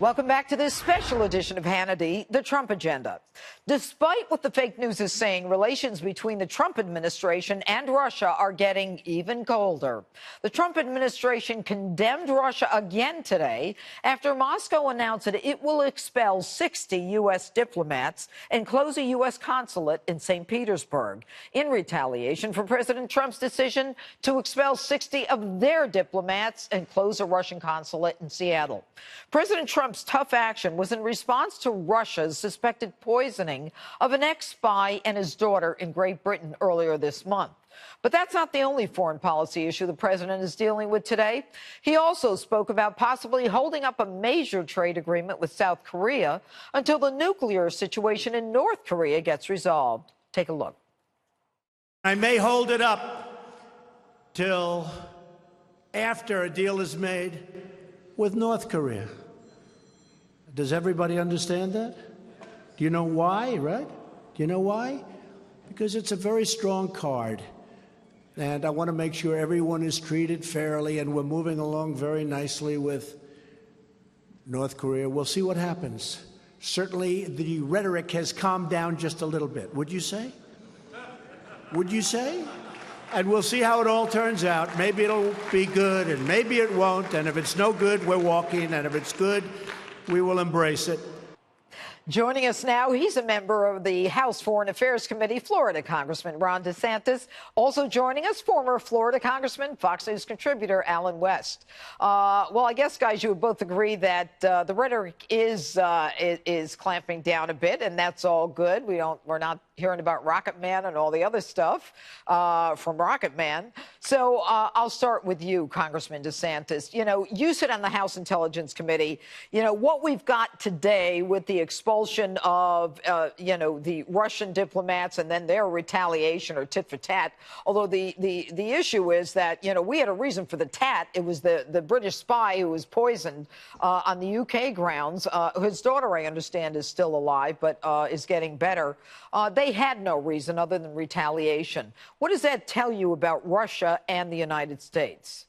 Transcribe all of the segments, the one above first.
Welcome back to this special edition of Hannity, the Trump Agenda. Despite what the fake news is saying, relations between the Trump administration and Russia are getting even colder. The Trump administration condemned Russia again today after Moscow announced that it will expel 60 U.S. diplomats and close a U.S. consulate in St. Petersburg in retaliation for President Trump's decision to expel 60 of their diplomats and close a Russian consulate in Seattle. President Trump's tough action was in response to Russia's suspected poisoning of an ex-spy and his daughter in Great Britain earlier this month. But that's not the only foreign policy issue the president is dealing with today. He also spoke about possibly holding up a major trade agreement with South Korea until the nuclear situation in North Korea gets resolved. Take a look. I may hold it up till after a deal is made with North Korea. Does everybody understand that? Do you know why, right? Do you know why? Because it's a very strong card. And I want to make sure everyone is treated fairly, and we're moving along very nicely with North Korea. We'll see what happens. Certainly, the rhetoric has calmed down just a little bit. Would you say? Would you say? And we'll see how it all turns out. Maybe it'll be good, and maybe it won't. And if it's no good, we're walking. And if it's good, we will embrace it. Joining us now, he's a member of the House Foreign Affairs Committee, Florida Congressman Ron DeSantis. Also joining us, former Florida Congressman, Fox News contributor Alan West. Well, I guess, guys, you would both agree that the rhetoric is clamping down a bit, and that's all good. We're not hearing about Rocket Man and all the other stuff from Rocket Man. So I'll start with you, Congressman DeSantis. You know, you sit on the House Intelligence Committee. You know, what we've got today with the expulsion of, the Russian diplomats and then their retaliation or tit for tat. Although the issue is that, we had a reason for the tat. It was the British spy who was poisoned on the UK grounds. His daughter, I understand, is still alive, but is getting better. They had no reason other than retaliation. What does that tell you about Russia and the United States?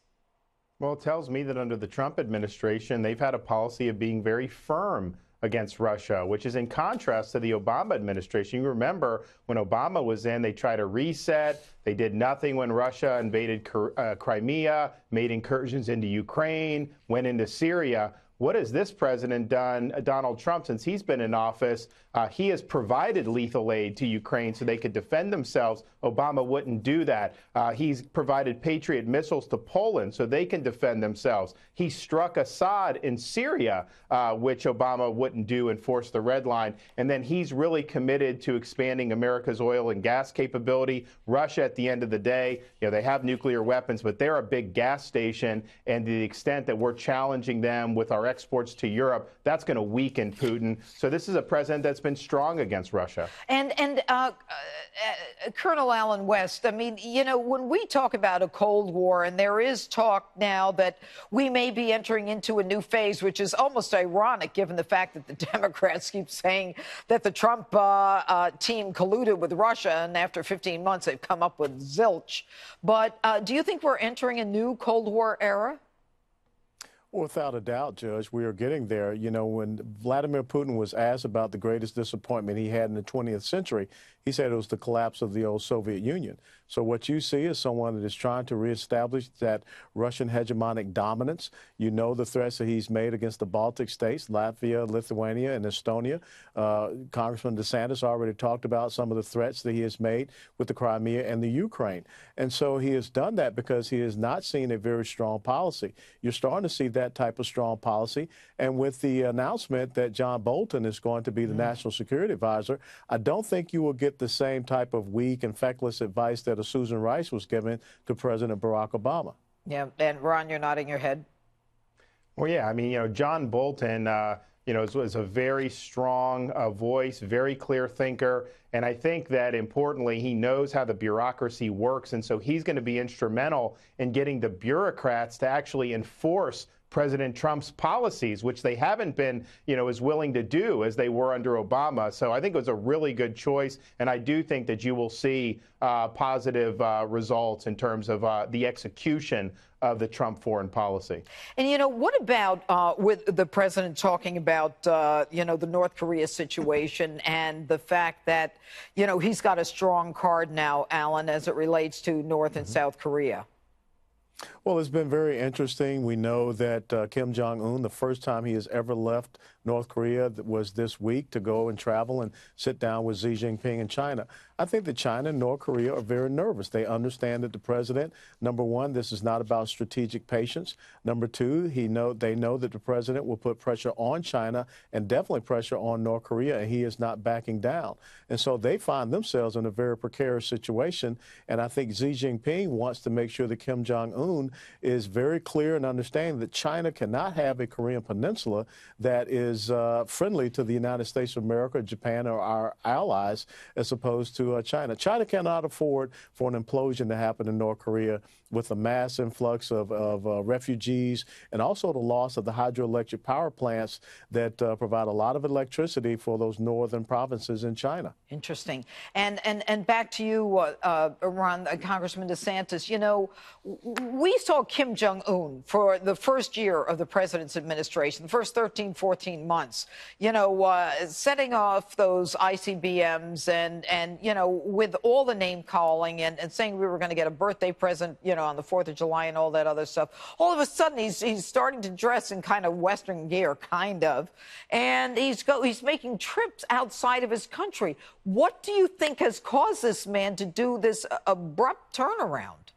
Well, it tells me that under the Trump administration, they've had a policy of being very firm against Russia, which is in contrast to the Obama administration. You remember when Obama was in, they tried to reset. They did nothing when Russia invaded Crimea, made incursions into Ukraine, went into Syria. What has this president done, Donald Trump, since he's been in office? He has provided lethal aid to Ukraine so they could defend themselves. Obama wouldn't do that. He's provided Patriot missiles to Poland so they can defend themselves. He struck Assad in Syria, which Obama wouldn't do and force the red line. And then he's really committed to expanding America's oil and gas capability. Russia, at the end of the day, they have nuclear weapons, but they're a big gas station. And to the extent that we're challenging them with our exports to Europe, that's going to weaken Putin. So this is a president that's been strong against Russia. And Colonel Alan West, I mean, when we talk about a Cold War, and there is talk now that we may be entering into a new phase, which is almost ironic given the fact that the Democrats keep saying that the Trump team colluded with Russia, and after 15 months they've come up with zilch. But do you think we're entering a new Cold War era? Without a doubt, Judge, we are getting there. When Vladimir Putin was asked about the greatest disappointment he had in the 20th century, he said it was the collapse of the old Soviet Union. So what you see is someone that is trying to reestablish that Russian hegemonic dominance. You know the threats that he's made against the Baltic states, Latvia, Lithuania, and Estonia. Congressman DeSantis already talked about some of the threats that he has made with the Crimea and the Ukraine. And so he has done that because he has not seen a very strong policy. You're starting to see that type of strong policy. And with the announcement that John Bolton is going to be the National Security Advisor, I don't think you will get the same type of weak and feckless advice that a Susan Rice was given to President Barack Obama. Yeah, and Ron, you're nodding your head. Well, yeah, I mean, John Bolton, is a very strong voice, very clear thinker. And I think that importantly, he knows how the bureaucracy works. And so he's going to be instrumental in getting the bureaucrats to actually enforce President Trump's policies, which they haven't been, as willing to do as they were under Obama. So I think it was a really good choice, and I do think that you will see positive results in terms of the execution of the Trump foreign policy. And, what about with the president talking about, the North Korea situation and the fact that, he's got a strong card now, Alan, as it relates to North and South Korea? Well, it's been very interesting. We know that Kim Jong-un, the first time he has ever left North Korea was this week to go and travel and sit down with Xi Jinping in China. I think that China and North Korea are very nervous. They understand that the president, number one, this is not about strategic patience. Number two, they know that the president will put pressure on China and definitely pressure on North Korea, and he is not backing down. And so they find themselves in a very precarious situation. And I think Xi Jinping wants to make sure that Kim Jong-un is very clear and understanding that China cannot have a Korean peninsula that is friendly to the United States of America, Japan, or our allies, as opposed to China. China cannot afford for an implosion to happen in North Korea with a mass influx of refugees and also the loss of the hydroelectric power plants that provide a lot of electricity for those northern provinces in China. Interesting. And back to you, Ron, Congressman DeSantis. We saw Kim Jong-un for the first year of the president's administration, the first 13, 14 months, setting off those ICBMs and with all the name calling and saying we were going to get a birthday present, on the 4th of July and all that other stuff. All of a sudden, he's starting to dress in kind of Western gear, kind of, and he's making trips outside of his country. What do you think has caused this man to do this abrupt turnaround?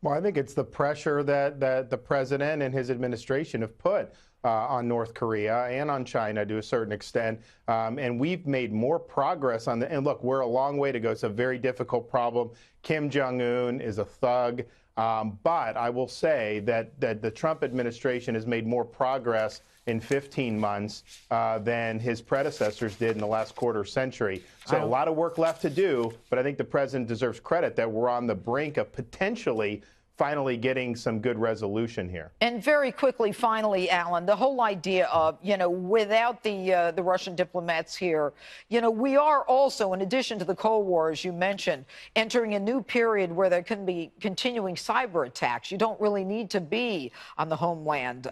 Well, I think it's the pressure that the president and his administration have put on North Korea and on China to a certain extent. And we've made more progress on and look, we're a long way to go. It's a very difficult problem. Kim Jong-un is a thug. But I will say that the Trump administration has made more progress in 15 months than his predecessors did in the last quarter century. So a lot of work left to do, but I think the president deserves credit that we're on the brink of potentially finally getting some good resolution here. And very quickly, finally, Alan, the whole idea of, without the Russian diplomats here, we are also, in addition to the Cold War, as you mentioned, entering a new period where there can be continuing cyber attacks. You don't really need to be on the homeland. They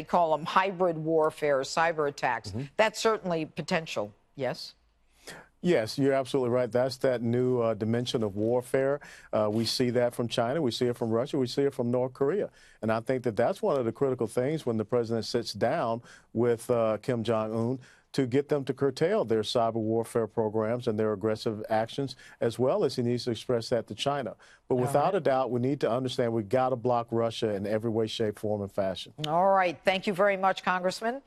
call them hybrid warfare, cyber attacks. That's certainly potential, yes? Yes, you're absolutely right. That's that new dimension of warfare. We see that from China. We see it from Russia. We see it from North Korea. And I think that that's one of the critical things when the president sits down with Kim Jong-un to get them to curtail their cyber warfare programs and their aggressive actions, as well as he needs to express that to China. But without a doubt, we need to understand we've got to block Russia in every way, shape, form, and fashion. All right. Thank you very much, Congressman.